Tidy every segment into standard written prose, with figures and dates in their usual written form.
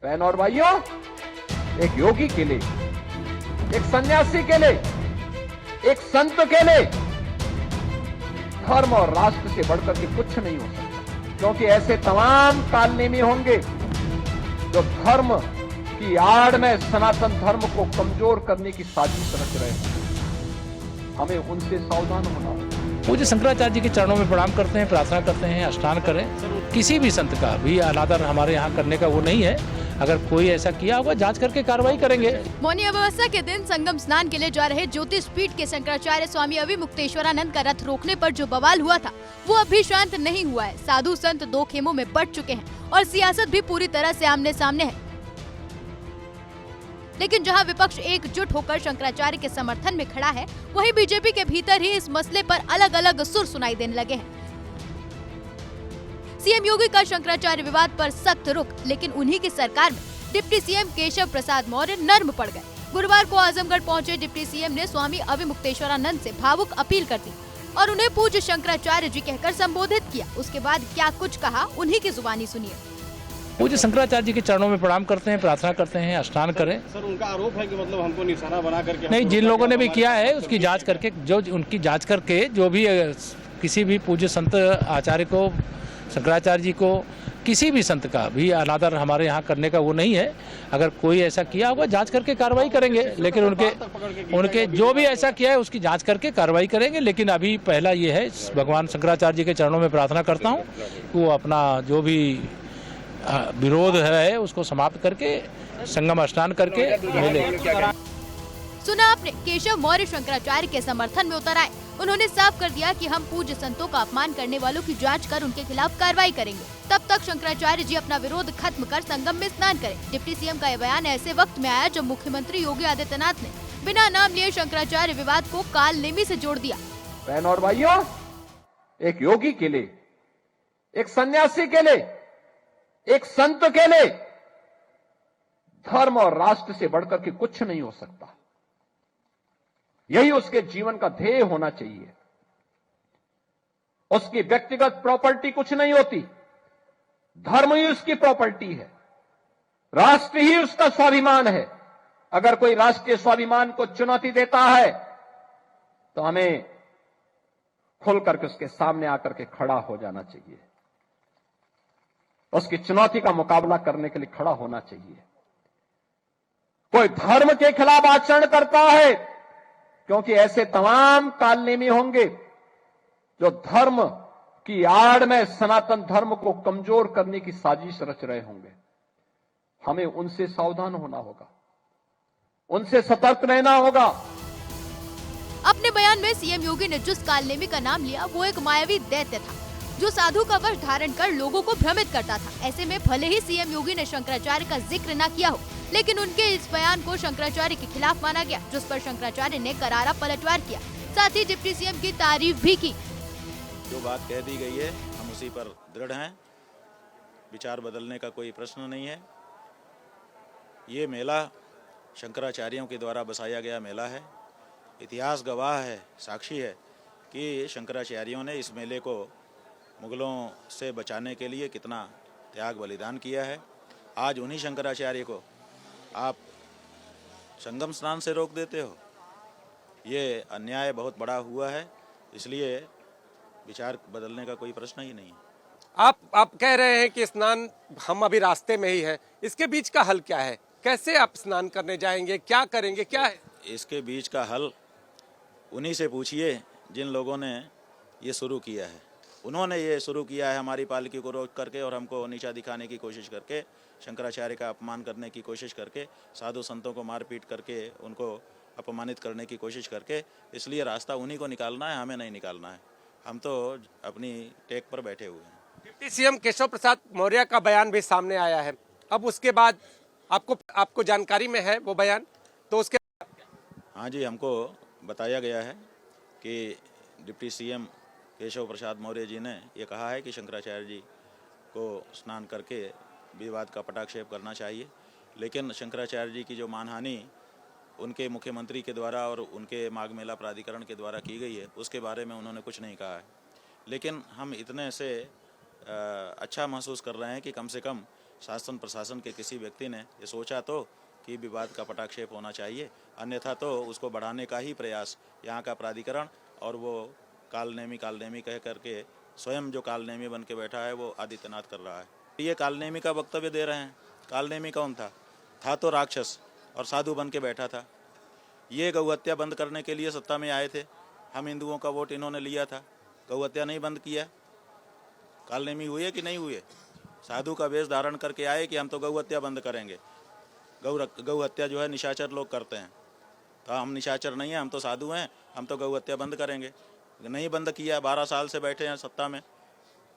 बहन और भाइयों, एक योगी के लिए, एक सन्यासी के लिए, एक संत के लिए धर्म और राष्ट्र से बढ़कर के कुछ नहीं हो सकता, क्योंकि ऐसे तमाम कालनेमी होंगे जो धर्म की आड़ में सनातन धर्म को कमजोर करने की साजिश रच रहे हैं। हमें उनसे सावधान होना होगा। पूज्य शंकराचार्य जी के चरणों में प्रणाम करते हैं, प्रार्थना करते हैं, स्नान करें। किसी भी संत का भी अनादर हमारे यहाँ करने का वो नहीं है। अगर कोई ऐसा किया होगा जांच करके कार्रवाई करेंगे। मौनी अमावस्या के दिन संगम स्नान के लिए जा रहे ज्योतिष पीठ के शंकराचार्य स्वामी अविमुक्तेश्वरानंद का रथ रोकने पर जो बवाल हुआ था वो अभी शांत नहीं हुआ है। साधु संत दो खेमों में बंट चुके हैं और सियासत भी पूरी तरह से आमने सामने है। लेकिन जहां विपक्ष एकजुट होकर शंकराचार्य के समर्थन में खड़ा है, वहीं बीजेपी के भीतर ही इस मसले पर अलग अलग सुर सुनाई देने लगे हैं। सीएम योगी का शंकराचार्य विवाद पर सख्त रुख, लेकिन उन्हीं की सरकार में डिप्टी सीएम केशव प्रसाद मौर्य नर्म पड़ गए। गुरुवार को आजमगढ़ पहुंचे डिप्टी सीएम ने स्वामी अविमुक्तेश्वरानंद से भावुक अपील कर दी और उन्हें पूज्य शंकराचार्य जी कहकर संबोधित किया। उसके बाद क्या कुछ कहा, उन्हीं की जुबानी सुनिए। पूज्य शंकराचार्य जी के चरणों में प्रणाम करते हैं, प्रार्थना करते हैं, स्नान करें। सर, उनका आरोप है कि मतलब हमको निशाना बना करके नहीं, जिन लोगों ने भी किया है उसकी जांच करके, जो भी किसी भी पूज्य संत आचार्य को, शंकराचार्य जी को, किसी भी संत का भी अनादर हमारे यहाँ करने का वो नहीं है। अगर कोई ऐसा किया होगा जांच करके कार्रवाई करेंगे। लेकिन उनके जो भी ऐसा किया है उसकी जांच करके कार्रवाई करेंगे। लेकिन अभी पहला ये है, भगवान शंकराचार्य जी के चरणों में प्रार्थना करता हूँ कि वो अपना जो भी विरोध है उसको समाप्त करके संगम स्नान करके मिले। सुना आपने, केशव मौर्य शंकराचार्य के समर्थन में उतर आए। उन्होंने साफ कर दिया कि हम पूज्य संतों का अपमान करने वालों की जांच कर उनके खिलाफ कार्रवाई करेंगे। तब तक शंकराचार्य जी अपना विरोध खत्म कर संगम में स्नान करें। डिप्टी सीएम का यह बयान ऐसे वक्त में आया जब मुख्यमंत्री योगी आदित्यनाथ ने बिना नाम लिए शंकराचार्य विवाद को कालनेमी से जोड़ दिया। बहन और भाइयों, एक योगी के लिए, एक सन्यासी के लिए, एक संत के लिए धर्म और राष्ट्र से बढ़कर के कुछ नहीं हो सकता। यही उसके जीवन का ध्येय होना चाहिए। उसकी व्यक्तिगत प्रॉपर्टी कुछ नहीं होती, धर्म ही उसकी प्रॉपर्टी है, राष्ट्र ही उसका स्वाभिमान है। अगर कोई राष्ट्रीय स्वाभिमान को चुनौती देता है तो हमें खुल करके उसके सामने आकर के खड़ा हो जाना चाहिए, उसकी चुनौती का मुकाबला करने के लिए खड़ा होना चाहिए। कोई धर्म के खिलाफ आचरण करता है, क्योंकि ऐसे तमाम कालनेमी होंगे जो धर्म की आड़ में सनातन धर्म को कमजोर करने की साजिश रच रहे होंगे। हमें उनसे सावधान होना होगा, उनसे सतर्क रहना होगा। अपने बयान में सीएम योगी ने जिस कालनेमी का नाम लिया वो एक मायावी दैत्य था जो साधु का वश धारण कर लोगों को भ्रमित करता था। ऐसे में भले ही सीएम योगी ने शंकराचार्य का जिक्र न किया हो, लेकिन उनके इस बयान को शंकराचार्य के खिलाफ माना गया, जिस पर शंकराचार्य ने करारा पलटवार किया। साथ ही डिप्टी सीएम की तारीफ भी की। जो बात कह दी गई है हम उसी पर दृढ़ हैं, विचार बदलने का कोई प्रश्न नहीं है। ये मेला शंकराचार्यों के द्वारा बसाया गया मेला है। इतिहास गवाह है, साक्षी है कि शंकराचार्यों ने इस मेले को मुगलों से बचाने के लिए कितना त्याग बलिदान किया है। आज उन्हीं शंकराचार्य को आप संगम स्नान से रोक देते हो, ये अन्याय बहुत बड़ा हुआ है। इसलिए विचार बदलने का कोई प्रश्न ही नहीं है। आप कह रहे हैं कि स्नान हम अभी रास्ते में ही हैं, इसके बीच का हल क्या है? कैसे आप स्नान करने जाएंगे, क्या करेंगे, क्या है इसके बीच का हल? उन्हीं से पूछिए जिन लोगों ने ये शुरू किया है। उन्होंने ये शुरू किया है हमारी पालकी को रोक करके और हमको नीचा दिखाने की कोशिश करके, शंकराचार्य का अपमान करने की कोशिश करके, साधु संतों को मारपीट करके उनको अपमानित करने की कोशिश करके। इसलिए रास्ता उन्हीं को निकालना है, हमें नहीं निकालना है। हम तो अपनी टेक पर बैठे हुए हैं। डिप्टी सीएम केशव प्रसाद मौर्य का बयान भी सामने आया है। अब उसके बाद आपको जानकारी में है वो बयान, तो उसके हाँ जी, हमको बताया गया है कि डिप्टी सीएम केशव प्रसाद मौर्य जी ने ये कहा है कि शंकराचार्य जी को स्नान करके विवाद का पटाक्षेप करना चाहिए। लेकिन शंकराचार्य जी की जो मानहानि उनके मुख्यमंत्री के द्वारा और उनके माघ मेला प्राधिकरण के द्वारा की गई है, उसके बारे में उन्होंने कुछ नहीं कहा है। लेकिन हम इतने से अच्छा महसूस कर रहे हैं कि कम से कम शासन प्रशासन के किसी व्यक्ति ने ये सोचा तो कि विवाद का पटाक्षेप होना चाहिए, अन्यथा तो उसको बढ़ाने का ही प्रयास यहाँ का प्राधिकरण और वो कालनेमी कह करके स्वयं जो कालनेमी बन के बैठा है वो आदित्यनाथ कर रहा है। ये कालनेमी का वक्तव्य दे रहे हैं। कालनेमी कौन था तो राक्षस और साधु बन के बैठा था। ये गौ हत्या बंद करने के लिए सत्ता में आए थे। हम हिंदुओं का वोट इन्होंने लिया था, गौ हत्या नहीं बंद किया। कालनेमी हुए कि नहीं हुए? साधु का वेश धारण करके आए कि हम तो गौ हत्या बंद करेंगे। गौ हत्या जो है निशाचर लोग करते हैं, तो हम निशाचर नहीं हैं, हम तो साधु हैं, हम तो गौ हत्या बंद करेंगे। नहीं बंद किया, 12 साल से बैठे हैं सत्ता में,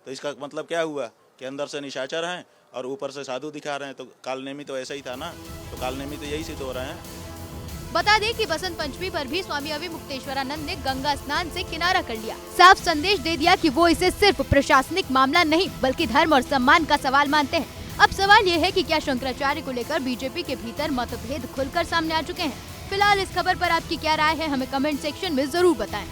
तो इसका मतलब क्या हुआ कि अंदर से निशाचर हैं और ऊपर से साधु दिखा रहे हैं। तो कालनेमी तो ऐसा ही था ना, तो कालनेमी तो यही सिद्ध हो रहे हैं। बता दें कि बसंत पंचमी पर भी स्वामी अविमुक्तेश्वरानंद ने गंगा स्नान से किनारा कर लिया। साफ संदेश दे दिया कि वो इसे सिर्फ प्रशासनिक मामला नहीं बल्कि धर्म और सम्मान का सवाल मानते हैं। अब सवाल ये है कि क्या शंकराचार्य को लेकर बीजेपी के भीतर मतभेद खुलकर सामने आ चुके हैं? फिलहाल इस खबर पर आपकी क्या राय है, हमें कमेंट सेक्शन में जरूर बताएं।